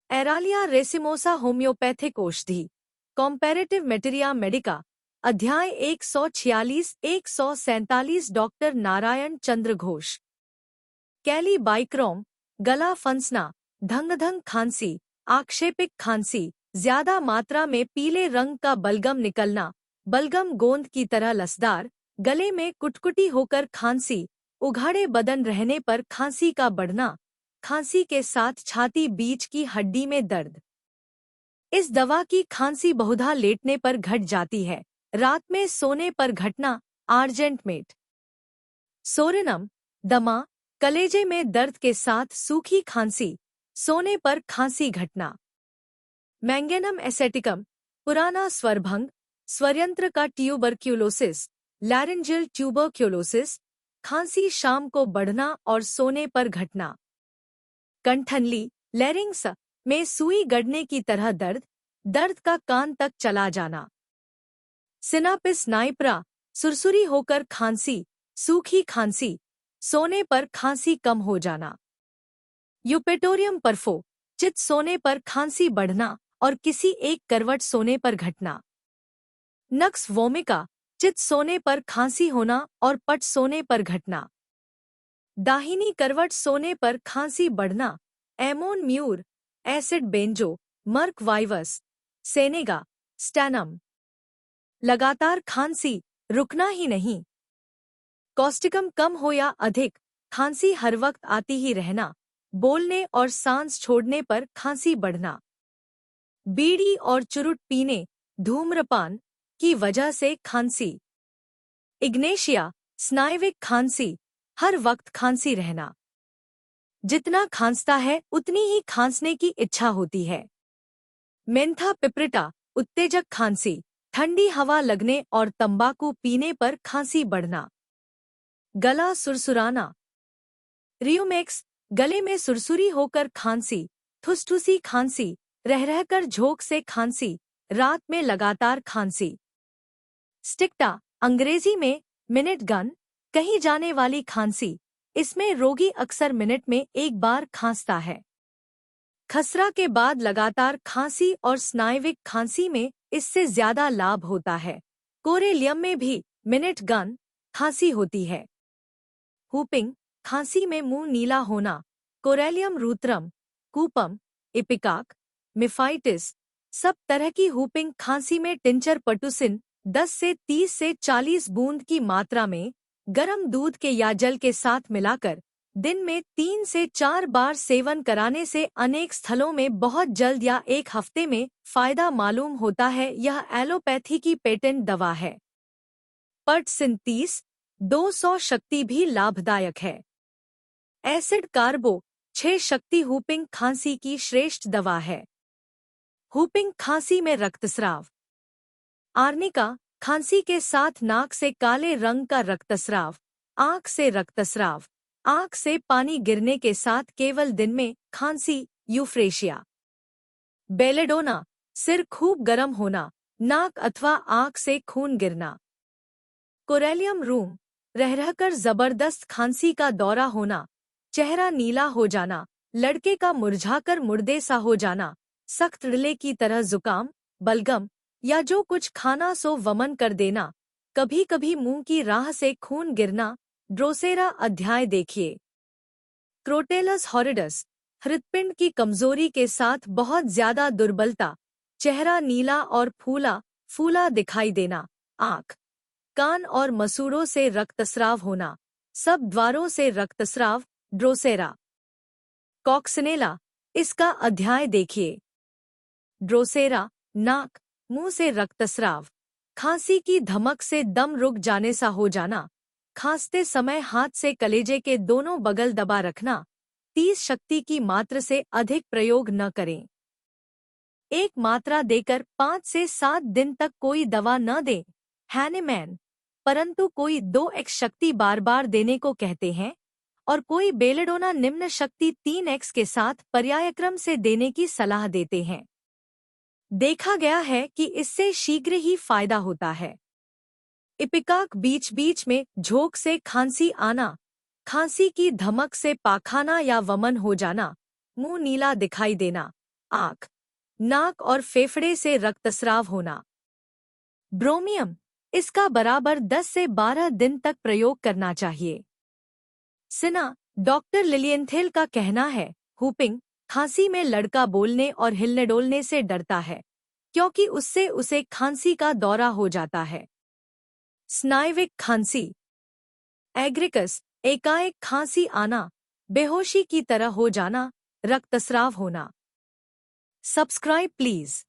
एरालिया racemosa homeopathic औषधि कॉम्पैरेटिव मेटेरिया Medica अध्याय 146-147 doctor Narayan चंद्र घोष। कैली बाइक्रोम गला फंसना, धंगधंग खांसी, आक्षेपिक खांसी, ज्यादा मात्रा में पीले रंग का बलगम निकलना, बलगम गोंद की तरह लसदार, गले में कुटकुटी होकर खांसी, उघाड़े बदन रहने पर खांसी का बढ़ना, खांसी के साथ छाती बीच की हड्डी में दर्द। इस दवा की खांसी बहुधा लेटने पर घट जाती है, रात में सोने पर घटना, आर्जेंटमेट। सोरिनम दमा, कलेजे में दर्द के साथ सूखी खांसी, सोने पर खांसी घटना। मैंगेनम एसेटिकम, पुराना स्वरभंग, स्वरयंत्र का ट्यूबरक्यूलोसिस, लैरिंजियल ट्यूबरक्यूलोसिस, खांसी शाम को बढ़ना और सोने पर घटना। कंठनली लैरिंग्स में सुई गड़ने की तरह दर्द, दर्द का कान तक चला जाना। सिनापिस नाइप्रा, सुरसुरी होकर खांसी, सूखी खांसी, सोने पर खांसी कम हो जाना। यूपेटोरियम परफो, चित सोने पर खांसी बढ़ना और किसी एक करवट सोने पर घटना। नक्स वोमिका, चित सोने पर खांसी होना और पट सोने पर घटना। दाहिनी करवट सोने पर खांसी बढ़ना, ammon mur, acid benzo, merc viv, senega, stannum. लगातार खांसी, रुकना ही नहीं। कॉस्टिकम कम हो या अधिक, खांसी हर वक्त आती ही रहना, बोलने और सांस छोड़ने पर खांसी बढ़ना। बीड़ी और चुरुट पीने, धूम्रपान की वजह से खांसी। इग्नेशिया, स्नायविक खांसी, हर वक्त खांसी रहना। जितना खांसता है उतनी ही खांसने की इच्छा होती है। मेंथा पिप्रिटा, उत्तेजक खांसी, ठंडी हवा लगने और तंबाकू पीने पर खांसी बढ़ना। गला सुरसुराना। रियोमेक्स, गले में सुरसुरी होकर खांसी, ठुसठुसी खांसी, रह रहकर झोंक से खांसी, रात में लगातार खांसी। स्टिक्टा, अंग्रेजी में मिनट गन, कहीं जाने वाली खांसी, इसमें रोगी अक्सर मिनट में एक बार खांसता है। खसरा के बाद लगातार खांसी और स्नायविक खांसी में इससे ज्यादा लाभ होता है। कोरेलियम में भी मिनट गन खांसी होती है। हुपिंग, खांसी में मुंह नीला होना, कोरेलियम रूत्रम, कूपम, इपिकाक, मिफाइटिस, सब तरह की हुपिंग खांसी में टिंचर पटुसिन 10 से 30 से 40 बूंद की मात्रा में गर्म दूध के या जल के साथ मिलाकर दिन में 3 से 4 बार सेवन कराने से अनेक स्थलों में बहुत जल्द या एक हफ्ते में फायदा मालूम होता है। यह एलोपैथी की पेटेंट दवा है। पर्टसिन 30, 200 शक्ति भी लाभदायक है। एसिड कार्बो 6 शक्ति हुपिंग खांसी की श्रेष्ठ दवा है। हुपिंग खांसी में रक्तस्राव। आर्निका, खांसी के साथ नाक से काले रंग का रक्तस्राव, आंख से रक्तस्राव, आंख से पानी गिरने के साथ केवल दिन में खांसी, यूफ्रेशिया। बेलेडोना, सिर खूब गर्म होना, नाक अथवा आंख से खून गिरना। कोरेलियम रूम, रह रहकर जबरदस्त खांसी का दौरा होना, चेहरा नीला हो जाना, लड़के का मुरझाकर मुर्दे सा हो जाना, सख्त ढिले की तरह जुकाम, बलगम या जो कुछ खाना सो वमन कर देना, कभी कभी मुंह की राह से खून गिरना। ड्रोसेरा अध्याय देखिए। क्रोटेलस हॉरिडस, हृदपिंड की कमजोरी के साथ बहुत ज्यादा दुर्बलता, चेहरा नीला और फूला फूला दिखाई देना, आंख, कान और मसूड़ों से रक्तस्राव होना, सब द्वारों से रक्तस्राव। ड्रोसेरा। कॉक्सिनेला, इसका अध्याय देखिए। ड्रोसेरा, नाक, मुंह से रक्तस्राव, खांसी की धमक से दम रुक जाने सा हो जाना, खांसते समय हाथ से कलेजे के दोनों बगल दबा रखना, 30 शक्ति की मात्रा से अधिक प्रयोग न करें। एक मात्रा देकर 5 से 7 दिन तक कोई दवा न दें। हैनेमैन, परंतु कोई 2x शक्ति बार बार देने को कहते हैं और कोई बेलेडोना निम्न शक्ति 3x के साथ पर्यायक्रम से देने की सलाह देते हैं। देखा गया है कि इससे शीघ्र ही फायदा होता है। इपिकाक, बीच बीच में झोंक से खांसी आना, खांसी की धमक से पाखाना या वमन हो जाना, मुंह नीला दिखाई देना, आँख, नाक और फेफड़े से रक्तस्राव होना। ब्रोमियम, इसका बराबर 10 से 12 दिन तक प्रयोग करना चाहिए। सिना, डॉक्टर लिलियनथेल का कहना है, हुपिंग, खांसी में लड़का बोलने और हिलने डोलने से डरता है, क्योंकि उससे उसे खांसी का दौरा हो जाता है। स्नायविक खांसी, एग्रिकस, एकाएक खांसी आना, बेहोशी की तरह हो जाना, रक्तस्राव होना। Subscribe please.